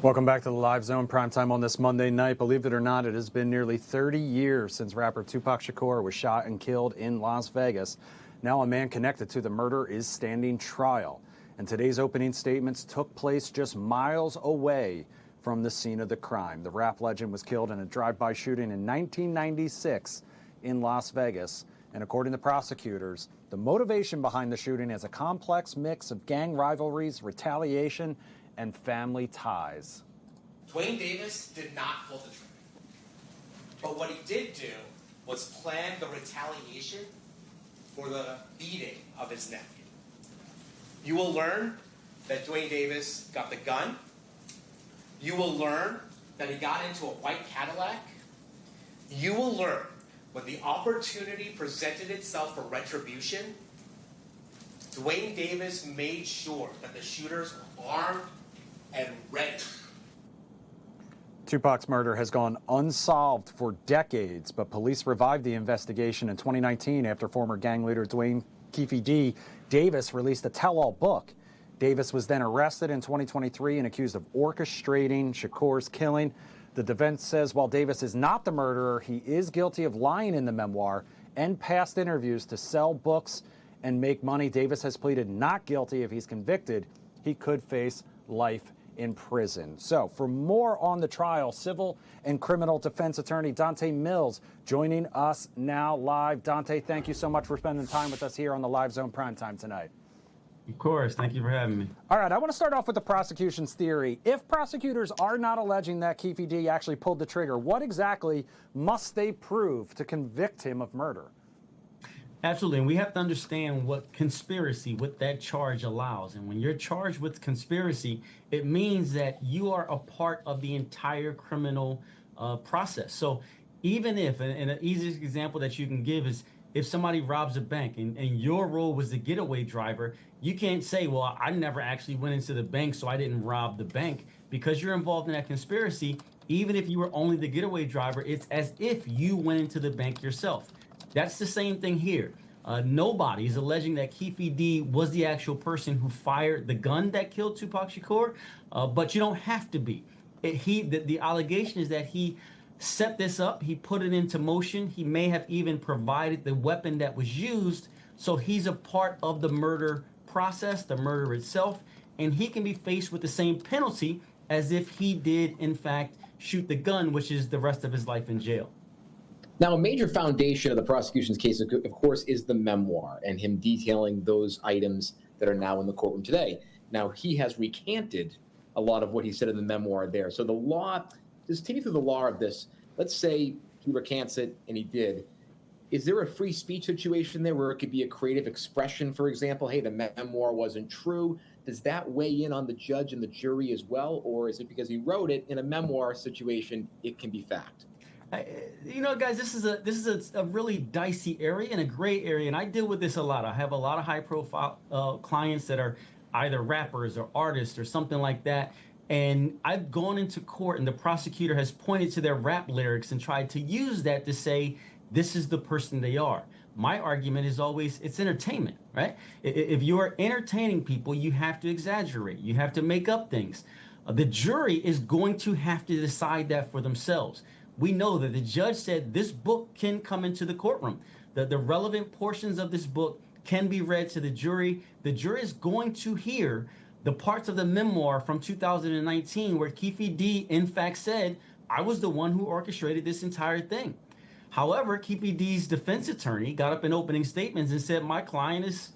Welcome back to the Live Zone Primetime on this Monday night. Believe it or not, it has been nearly 30 years since rapper Tupac Shakur was shot and killed in Las Vegas. Now a man connected to the murder is standing trial. And today's opening statements took place just miles away from the scene of the crime. The rap legend was killed in a drive-by shooting in 1996 in Las Vegas. And according to prosecutors, the motivation behind the shooting is a complex mix of gang rivalries, retaliation, and family ties. Dwayne Davis did not pull the trigger. But what he did do was plan the retaliation for the beating of his nephew. You will learn that Dwayne Davis got the gun. You will learn that he got into a white Cadillac. You will learn when the opportunity presented itself for retribution, Dwayne Davis made sure that the shooters were armed and ready. Tupac's murder has gone unsolved for decades, but police revived the investigation in 2019 after former gang leader Dwayne "Keefe D" Davis released a tell-all book. Davis was then arrested in 2023 and accused of orchestrating Shakur's killing. The defense says while Davis is not the murderer, he is guilty of lying in the memoir and past interviews to sell books and make money. Davis has pleaded not guilty. If he's convicted, he could face life in prison. So for more on the trial, civil and criminal defense attorney Dante Mills joining us now live. Dante, thank you so much for spending time with us here on the Live Zone Primetime tonight. Of course. Thank you for having me. All right, I want to start off with the prosecution's theory. If prosecutors are not alleging that Keefe D actually pulled the trigger, what exactly must they prove to convict him of murder? Absolutely. And we have to understand what conspiracy, what that charge allows. And when you're charged with conspiracy, it means that you are a part of the entire criminal process. So even if, and an easiest example that you can give is if somebody robs a bank and your role was the getaway driver, you can't say, well, I never actually went into the bank, so I didn't rob the bank. Because you're involved in that conspiracy, even if you were only the getaway driver, it's as if you went into the bank yourself. That's the same thing here. Nobody is alleging that Keefe D was the actual person who fired the gun that killed Tupac Shakur, but you don't have to be. The allegation is that he set this up, he put it into motion, he may have even provided the weapon that was used, so he's a part of the murder process, the murder itself, and he can be faced with the same penalty as if he did, in fact, shoot the gun, which is the rest of his life in jail. Now, a major foundation of the prosecution's case, of course, is the memoir and him detailing those items that are now in the courtroom today. Now, he has recanted a lot of what he said in the memoir there. So the law, just taking through the law of this, let's say he recants it, and he did. Is there a free speech situation there where it could be a creative expression, for example? Hey, the memoir wasn't true. Does that weigh in on the judge and the jury as well? Or is it because he wrote it in a memoir situation, it can be fact? You know, guys, this is a really dicey area and a gray area, and I deal with this a lot. I have a lot of high-profile clients that are either rappers or artists or something like that, and I've gone into court, and the prosecutor has pointed to their rap lyrics and tried to use that to say, this is the person they are. My argument is always, it's entertainment, right? If you're entertaining people, you have to exaggerate. You have to make up things. The jury is going to have to decide that for themselves. We know that the judge said this book can come into the courtroom. The relevant portions of this book can be read to the jury. The jury is going to hear the parts of the memoir from 2019 where Keefe D, in fact, said, I was the one who orchestrated this entire thing. However, Keefe D's defense attorney got up in opening statements and said, my client is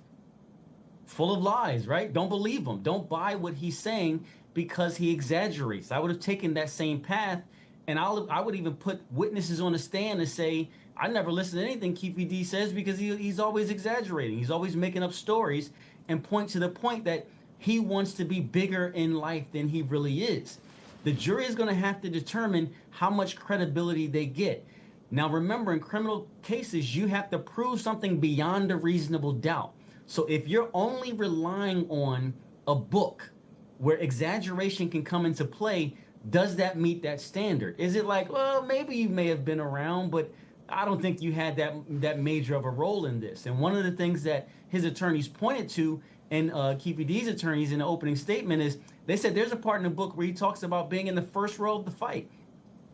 full of lies, right? Don't believe him. Don't buy what he's saying because he exaggerates. I would have taken that same path. And I would even put witnesses on the stand and say, I never listen to anything Keefe D says because he's always exaggerating. He's always making up stories and point to the point that he wants to be bigger in life than he really is. The jury is going to have to determine how much credibility they get. Now, remember, in criminal cases, you have to prove something beyond a reasonable doubt. So if you're only relying on a book where exaggeration can come into play, does that meet that standard? Is it like, well, maybe you may have been around, but I don't think you had that major of a role in this. And one of the things that his attorneys pointed to and Keefe D's attorneys in the opening statement is they said there's a part in the book where he talks about being in the first row of the fight,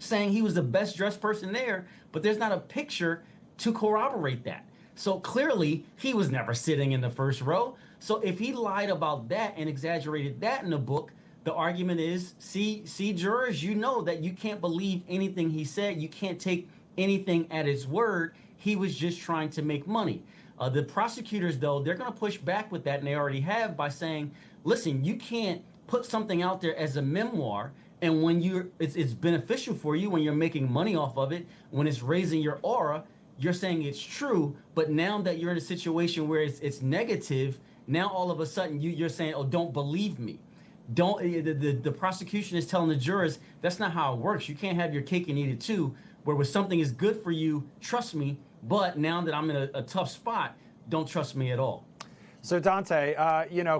saying he was the best dressed person there, but there's not a picture to corroborate that. So clearly he was never sitting in the first row. So if he lied about that and exaggerated that in the book, the argument is, see jurors, you know that you can't believe anything he said. You can't take anything at his word. He was just trying to make money. The prosecutors, though, they're going to push back with that, and they already have, by saying, listen, you can't put something out there as a memoir, and when it's beneficial for you, when you're making money off of it, when it's raising your aura, you're saying it's true. But now that you're in a situation where it's negative, now all of a sudden you're saying, oh, don't believe me. Don't. The prosecution is telling the jurors that's not how it works. You can't have your cake and eat it too, where when something is good for you, trust me, but now that I'm in a tough spot, don't trust me at all. So Dante,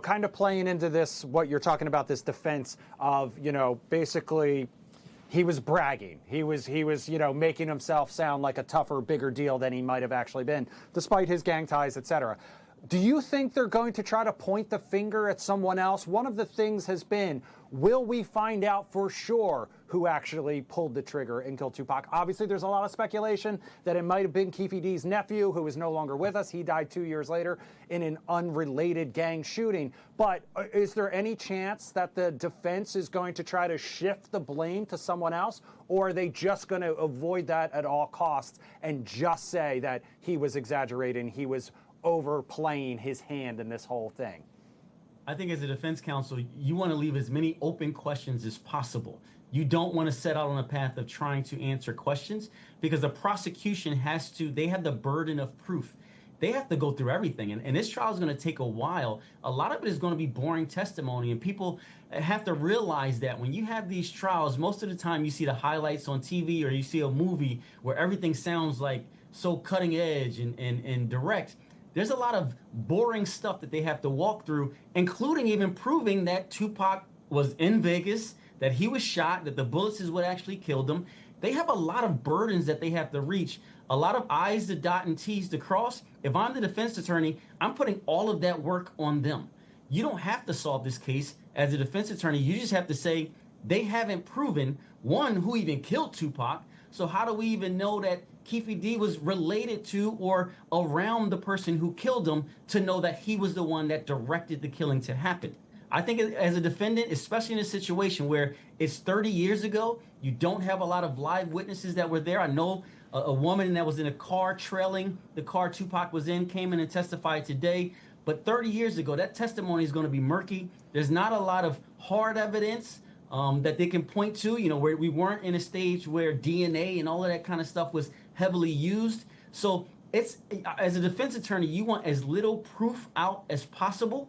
kind of playing into this, what you're talking about, this defense of, basically he was bragging. He was, making himself sound like a tougher, bigger deal than he might have actually been, despite his gang ties, etc. Do you think they're going to try to point the finger at someone else? One of the things has been, will we find out for sure who actually pulled the trigger and killed Tupac? Obviously, there's a lot of speculation that it might have been Keefe D's nephew, who is no longer with us. He died 2 years later in an unrelated gang shooting. But is there any chance that the defense is going to try to shift the blame to someone else? Or are they just going to avoid that at all costs and just say that he was exaggerating, he was overplaying his hand in this whole thing? I think as a defense counsel, you want to leave as many open questions as possible. You don't want to set out on a path of trying to answer questions, because the prosecution they have the burden of proof. They have to go through everything. And this trial is going to take a while. A lot of it is going to be boring testimony. And people have to realize that when you have these trials, most of the time you see the highlights on TV or you see a movie where everything sounds like so cutting edge and direct. There's a lot of boring stuff that they have to walk through, including even proving that Tupac was in Vegas, that he was shot, that the bullets is what actually killed him. They have a lot of burdens that they have to reach, a lot of I's to dot and T's to cross. If I'm the defense attorney, I'm putting all of that work on them. You don't have to solve this case as a defense attorney. You just have to say they haven't proven, one, who even killed Tupac. So how do we even know that Keefe D was related to or around the person who killed him to know that he was the one that directed the killing to happen? I think as a defendant, especially in a situation where it's 30 years ago, you don't have a lot of live witnesses that were there. I know a woman that was in a car trailing the car Tupac was in came in and testified today. But 30 years ago, that testimony is going to be murky. There's not a lot of hard evidence that they can point to, where we weren't in a stage where DNA and all of that kind of stuff was heavily used. So it's, as a defense attorney, you want as little proof out as possible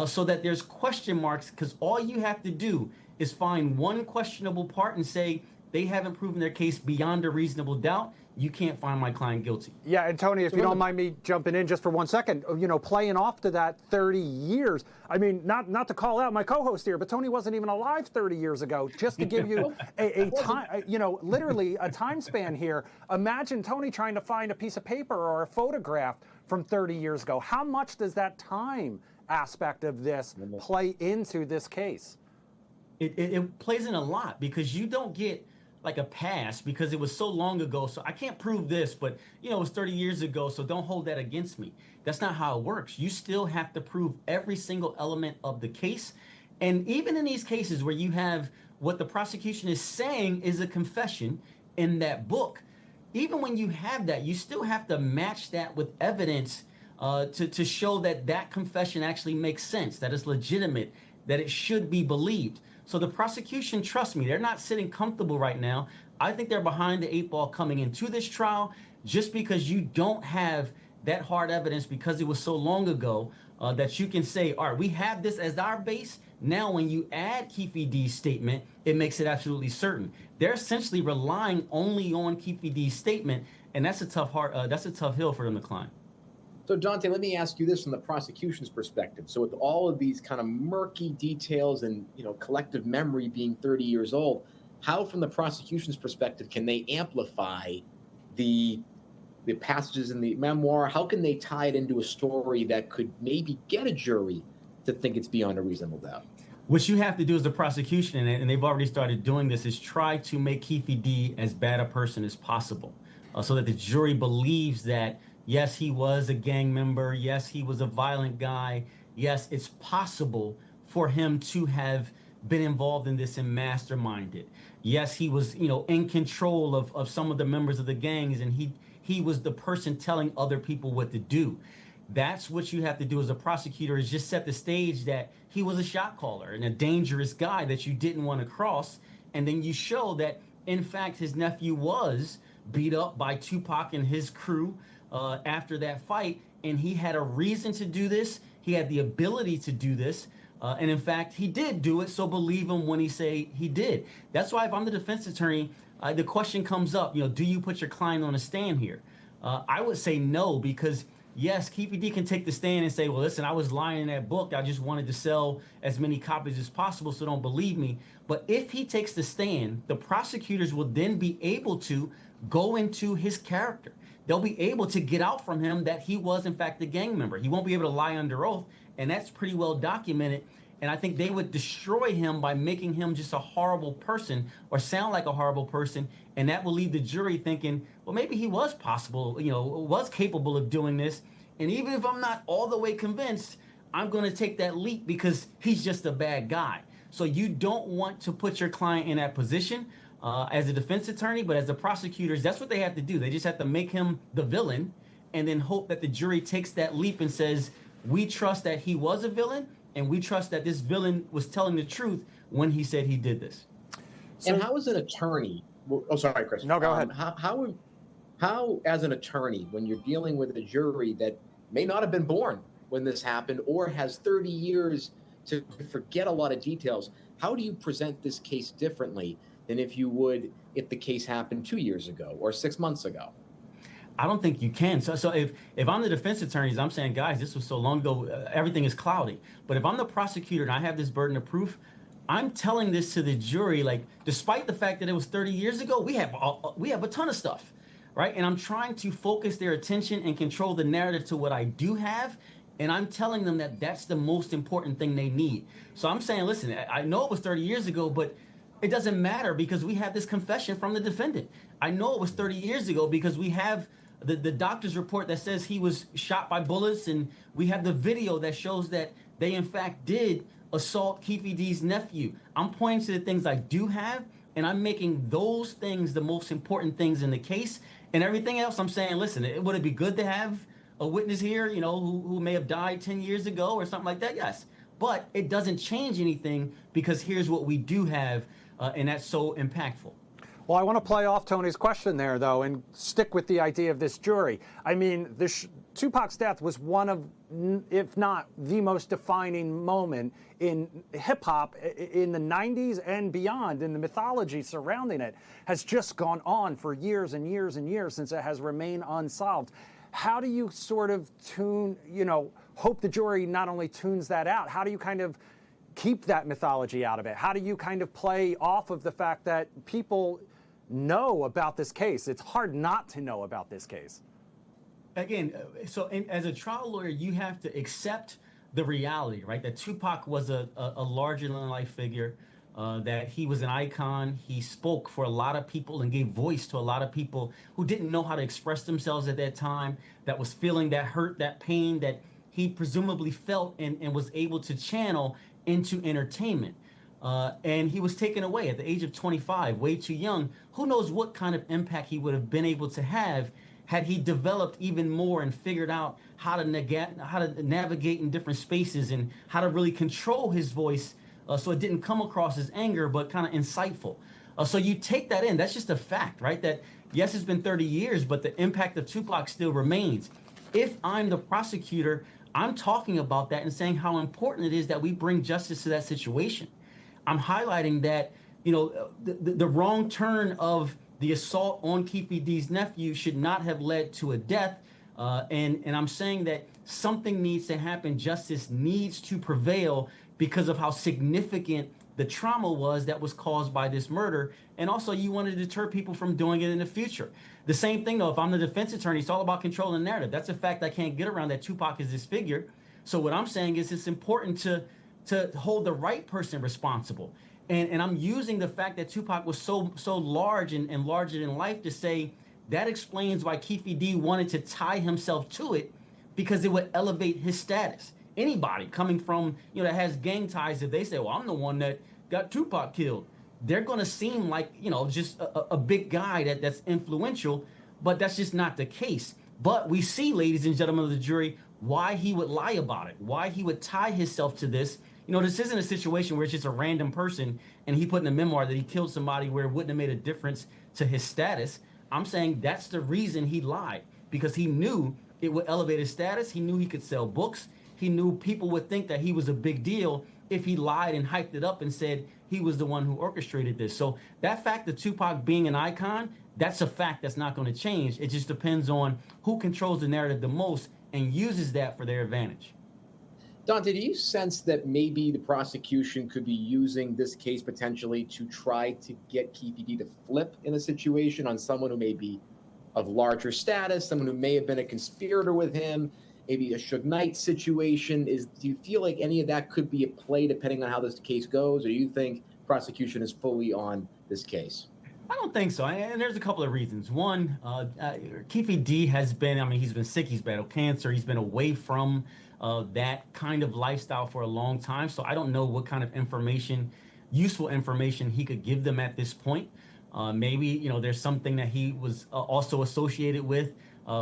so that there's question marks, because all you have to do is find one questionable part and say they haven't proven their case beyond a reasonable doubt. You can't find my client guilty. Yeah, and Tony, if you don't mind me jumping in just for 1 second, playing off to that 30 years. I mean, not to call out my co-host here, but Tony wasn't even alive 30 years ago. Just to give you a time, literally a time span here. Imagine Tony trying to find a piece of paper or a photograph from 30 years ago. How much does that time aspect of this play into this case? It plays in a lot, because you don't get like a pass because it was so long ago. So I can't prove this, but it was 30 years ago. So don't hold that against me. That's not how it works. You still have to prove every single element of the case. And even in these cases where you have what the prosecution is saying is a confession in that book, even when you have that, you still have to match that with evidence to show that confession actually makes sense, that it's legitimate, that it should be believed. So the prosecution, trust me, they're not sitting comfortable right now. I think they're behind the 8 ball coming into this trial, just because you don't have that hard evidence, because it was so long ago, that you can say, all right, we have this as our base. Now, when you add Keefe D's statement, it makes it absolutely certain. They're essentially relying only on Keefe D's statement, and that's a tough hill for them to climb. So, Dante, let me ask you this from the prosecution's perspective. So with all of these kind of murky details and, collective memory being 30 years old, how, from the prosecution's perspective, can they amplify the passages in the memoir? How can they tie it into a story that could maybe get a jury to think it's beyond a reasonable doubt. What you have to do as the prosecution, and they've already started doing this, is try to make Keefe D as bad a person as possible, so that the jury believes that, yes, he was a gang member. Yes, he was a violent guy. Yes, it's possible for him to have been involved in this and masterminded. Yes, he was, in control of some of the members of the gangs, and he was the person telling other people what to do. That's what you have to do as a prosecutor, is just set the stage that he was a shot caller and a dangerous guy that you didn't want to cross. And then you show that, in fact, his nephew was beat up by Tupac and his crew after that fight. And he had a reason to do this. He had the ability to do this. And in fact, he did do it. So believe him when he say he did. That's why if I'm the defense attorney, the question comes up, do you put your client on a stand here? I would say no, because yes, Keefe D can take the stand and say, well, listen, I was lying in that book. I just wanted to sell as many copies as possible, so don't believe me. But if he takes the stand, the prosecutors will then be able to go into his character. They'll be able to get out from him that he was, in fact, a gang member. He won't be able to lie under oath, and that's pretty well documented. And I think they would destroy him by making him just a horrible person or sound like a horrible person. And that will leave the jury thinking, well, maybe he was was capable of doing this. And even if I'm not all the way convinced, I'm going to take that leap because he's just a bad guy. So you don't want to put your client in that position as a defense attorney, but as the prosecutors, that's what they have to do. They just have to make him the villain and then hope that the jury takes that leap and says, we trust that he was a villain, and we trust that this villain was telling the truth when he said he did this. So, and how, as an attorney, sorry, Chris. No, go ahead. How, as an attorney, when you're dealing with a jury that may not have been born when this happened or has 30 years to forget a lot of details, how do you present this case differently than if you would if the case happened 2 years ago or 6 months ago? I don't think you can. So if I'm the defense attorneys, I'm saying, guys, this was so long ago, everything is cloudy. But if I'm the prosecutor and I have this burden of proof, I'm telling this to the jury, like, despite the fact that it was 30 years ago, we have a ton of stuff, right? And I'm trying to focus their attention and control the narrative to what I do have. And I'm telling them that that's the most important thing they need. So I'm saying, listen, I know it was 30 years ago, but it doesn't matter because we have this confession from the defendant. I know it was 30 years ago because we have the doctor's report that says he was shot by bullets, and we have the video that shows that they in fact did assault Keefe D's nephew. I'm pointing to the things I do have, and I'm making those things the most important things in the case. And everything else, I'm saying, listen, would it be good to have a witness here, who may have died 10 years ago or something like that? Yes. But it doesn't change anything because here's what we do have, and that's so impactful. Well, I want to play off Tony's question there, though, and stick with the idea of this jury. I mean, Tupac's death was one of, if not the most defining moment in hip-hop in the 90s and beyond, and the mythology surrounding it has just gone on for years and years and years since it has remained unsolved. How do you sort of hope the jury not only tunes that out, how do you kind of keep that mythology out of it? How do you kind of play off of the fact that people know about this case? It's hard not to know about this case. Again, as a trial lawyer, you have to accept the reality, right? That Tupac was a larger-than-life figure, that he was an icon. He spoke for a lot of people and gave voice to a lot of people who didn't know how to express themselves at that time, that was feeling that hurt, that pain that he presumably felt and was able to channel into entertainment. And he was taken away at the age of 25, way too young. Who knows what kind of impact he would have been able to have had he developed even more and figured out how to navigate in different spaces and how to really control his voice so it didn't come across as anger, but kind of insightful. So you take that in. That's just a fact, right? That, yes, it's been 30 years, but the impact of Tupac still remains. If I'm the prosecutor, I'm talking about that and saying how important it is that we bring justice to that situation. I'm highlighting that, the wrong turn of the assault on Keefe D's nephew should not have led to a death. And I'm saying that something needs to happen. Justice needs to prevail because of how significant the trauma was that was caused by this murder. And also, you want to deter people from doing it in the future. The same thing, though, if I'm the defense attorney, it's all about controlling the narrative. That's a fact I can't get around, that Tupac is this figure. So what I'm saying is it's important to hold the right person responsible. And I'm using the fact that Tupac was so large and larger than life to say that explains why Keefe D wanted to tie himself to it, because it would elevate his status. Anybody coming from, that has gang ties, if they say, well, I'm the one that got Tupac killed, they're going to seem like, just a big guy that's influential, but that's just not the case. But we see, ladies and gentlemen of the jury, why he would lie about it, why he would tie himself to this. This isn't a situation where it's just a random person and he put in a memoir that he killed somebody where it wouldn't have made a difference to his status. I'm saying that's the reason he lied, because he knew it would elevate his status. He knew he could sell books. He knew people would think that he was a big deal if he lied and hyped it up and said he was the one who orchestrated this. So that fact of Tupac being an icon, that's a fact that's not going to change. It just depends on who controls the narrative the most and uses that for their advantage. Dante, do you sense that maybe the prosecution could be using this case potentially to try to get Keefe D to flip in a situation on someone who may be of larger status, someone who may have been a conspirator with him, maybe a Suge Knight situation? Do you feel like any of that could be at play depending on how this case goes, or do you think prosecution is fully on this case? I don't think so, and there's a couple of reasons. One, Keefe D has been, he's been sick, he's battled cancer, he's been away from that kind of lifestyle for a long time, so I don't know what kind of useful information he could give them at this point. Maybe, there's something that he was also associated with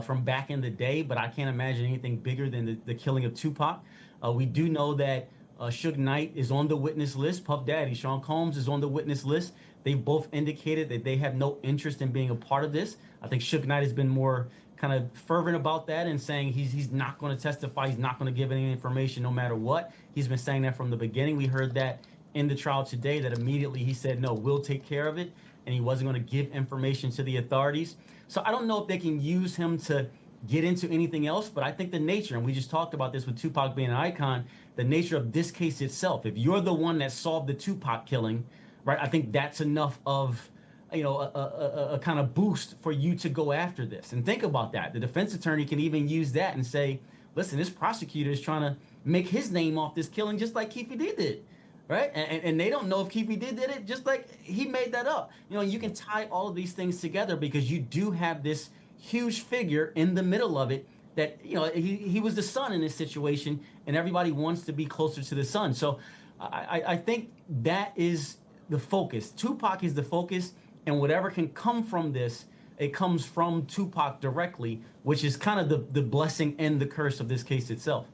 from back in the day, but I can't imagine anything bigger than the killing of Tupac. We do know that Suge Knight is on the witness list. Puff Daddy, Sean Combs, is on the witness list. They've both indicated that they have no interest in being a part of this. I think Suge Knight has been more kind of fervent about that and saying he's not going to testify. He's not going to give any information no matter what. He's been saying that from the beginning. We heard that in the trial today, that immediately he said, no, we'll take care of it. And he wasn't going to give information to the authorities. So I don't know if they can use him to get into anything else, but I think the nature, and we just talked about this with Tupac being an icon, the nature of this case itself, if you're the one that solved the Tupac killing, right, I think that's enough of a kind of boost for you to go after this. And think about that. The defense attorney can even use that and say, listen, this prosecutor is trying to make his name off this killing just like Keefe D did. Right? And they don't know if Keefe D did it, just like he made that up. You can tie all of these things together because you do have this huge figure in the middle of it that, he was the son in this situation, and everybody wants to be closer to the son. So I think that is the focus. Tupac is the focus, and whatever can come from this, it comes from Tupac directly, which is kind of the blessing and the curse of this case itself.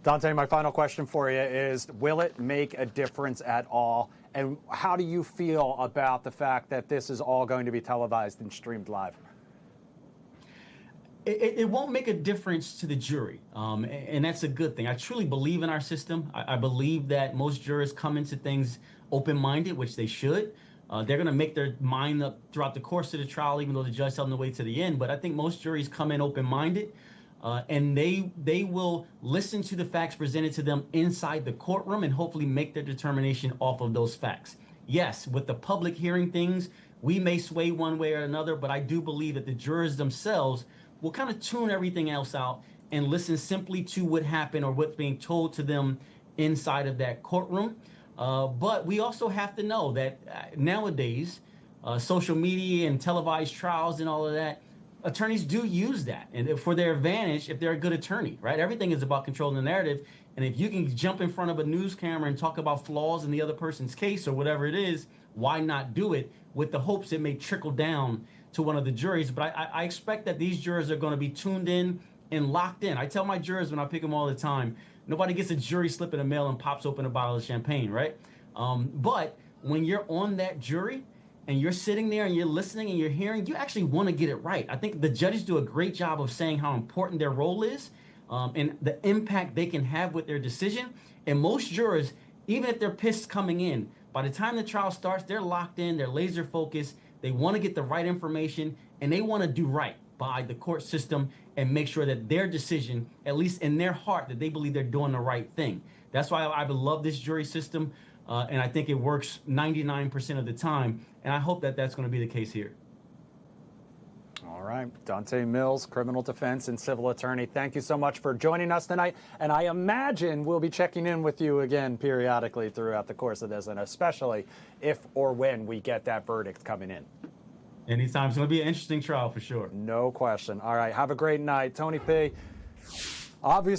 Dante, my final question for you is, will it make a difference at all? And how do you feel about the fact that this is all going to be televised and streamed live? It won't make a difference to the jury, and that's a good thing. I truly believe in our system. I believe that most jurors come into things open-minded, which they should. They're going to make their mind up throughout the course of the trial, even though the judge tells them to wait to the end. But I think most juries come in open-minded. And they will listen to the facts presented to them inside the courtroom and hopefully make their determination off of those facts. Yes, with the public hearing things, we may sway one way or another, but I do believe that the jurors themselves will kind of tune everything else out and listen simply to what happened or what's being told to them inside of that courtroom. But we also have to know that nowadays, social media and televised trials and all of that, attorneys do use that, and for their advantage, if they're a good attorney, right? Everything is about controlling the narrative, and if you can jump in front of a news camera and talk about flaws in the other person's case or whatever it is, why not do it with the hopes it may trickle down to one of the juries? But I expect that these jurors are going to be tuned in and locked in. I tell my jurors when I pick them all the time, nobody gets a jury slip in the mail and pops open a bottle of champagne, right? But when you're on that jury, and you're sitting there and you're listening and you're hearing, you actually want to get it right. I think the judges do a great job of saying how important their role is and the impact they can have with their decision. And most jurors, even if they're pissed coming in, by the time the trial starts, they're locked in, they're laser focused, they want to get the right information, and they want to do right by the court system and make sure that their decision, at least in their heart, that they believe they're doing the right thing. That's why I love this jury system. And I think it works 99% of the time. And I hope that that's going to be the case here. All right. Dante Mills, criminal defense and civil attorney. Thank you so much for joining us tonight. And I imagine we'll be checking in with you again periodically throughout the course of this, and especially if or when we get that verdict coming in. Anytime. It's going to be an interesting trial for sure. No question. All right. Have a great night. Tony P. Obviously.